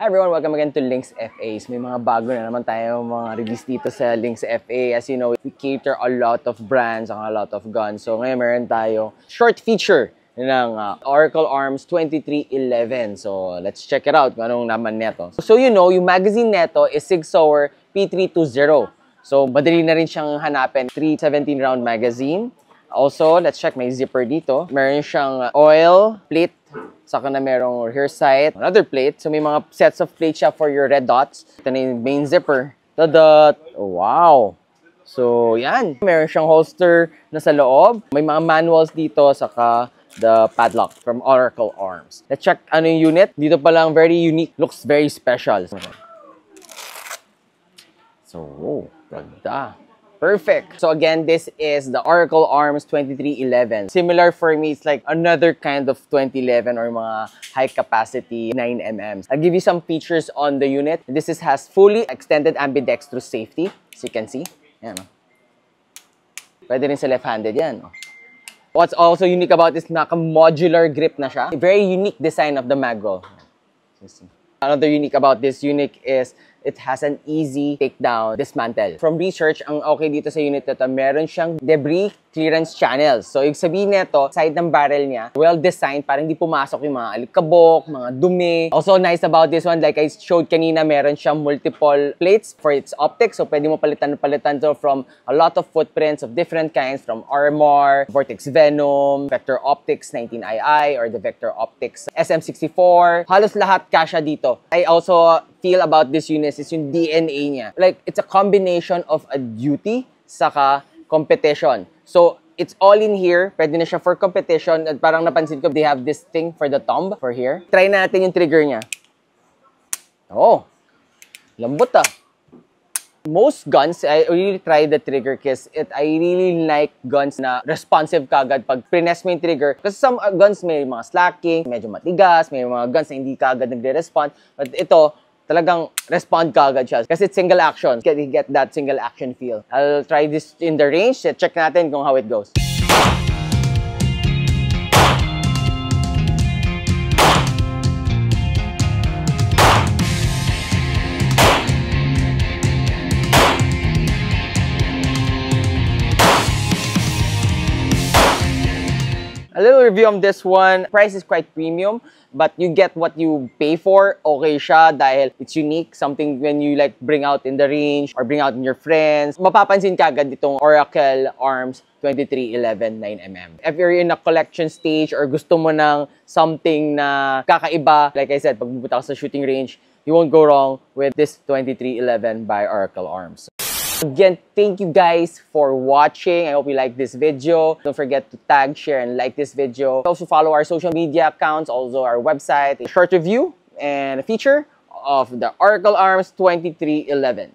everyone, welcome again to Lynx FAs. May mga bago na naman tayo mga release dito sa Lynx FA. As you know, we cater a lot of brands and a lot of guns. So ngayon meron tayo short feature ng Oracle Arms 2311. So let's check it out kung anong naman neto. So you know, yung magazine neto is Sig Sauer P320. So madali na rin siyang hanapin. 317 round magazine. Also, let's check, may zipper dito. Meron siyang oil plate. Saka na merong rear sight, another plate. So may mga sets of plates siya for your red dots. Ito na yung main zipper. Tada! Wow! So yan. Meron siyang holster na sa loob. May mga manuals dito, saka the padlock from Oracle Arms. Let's check ano yung unit. Dito pa lang, very unique. Looks very special. So, ganda. Perfect. So again, this is the Oracle Arms 2311. Similar for me, it's like another kind of 2011 or mga high capacity 9mm. I'll give you some features on the unit. This has fully extended ambidextrous safety, as you can see. Yan, pwede rin sa left-handed yan. What's also unique about this, naka-modular grip na siya. A very unique design of the mag roll. Another unique about this unit is it has an easy takedown dismantle. From research, ang okay dito sa unit na ito, meron siyang debris clearance channels. So, yung sabihin nito, side ng barrel niya, well-designed para hindi pumasok yung mga alikabok, mga dumi. Also, nice about this one, like I showed kanina, meron siyang multiple plates for its optics. So, pwede mo palitan. So, from a lot of footprints of different kinds, from Armor, Vortex Venom, Vector Optics 19II, or the Vector Optics SM64. Halos lahat kasya dito. I also feel about this unit is yung DNA niya. Like, it's a combination of a duty saka competition. So, it's all in here. Pwede na siya for competition. At parang napansin ko, they have this thing for the thumb for here. Try natin yung trigger niya. Oh, lambot ah. Most guns, I really try the trigger kasi I really like guns na responsive kagad pag prines mo yung trigger. Kasi some guns may mga slacking, medyo matigas, may mga guns na hindi kagad nagre-respond. But ito, talagang respond kagad siya. Kasi it's single action. You get that single action feel. I'll try this in the range. Check natin kung how it goes. A little review on this one. Price is quite premium, but you get what you pay for. Okay siya dahil it's unique. Something when you like bring out in the range or bring out in your friends. Mapapansin ka agad itong Oracle Arms 2311 9mm. If you're in a collection stage or gusto mo ng something na kakaiba, like I said, pag pupunta ka sa shooting range, you won't go wrong with this 2311 by Oracle Arms. Again, thank you guys for watching. I hope you like this video. Don't forget to tag, share, and like this video. Also follow our social media accounts, also our website. A short review and a feature of the Oracle Arms 2311.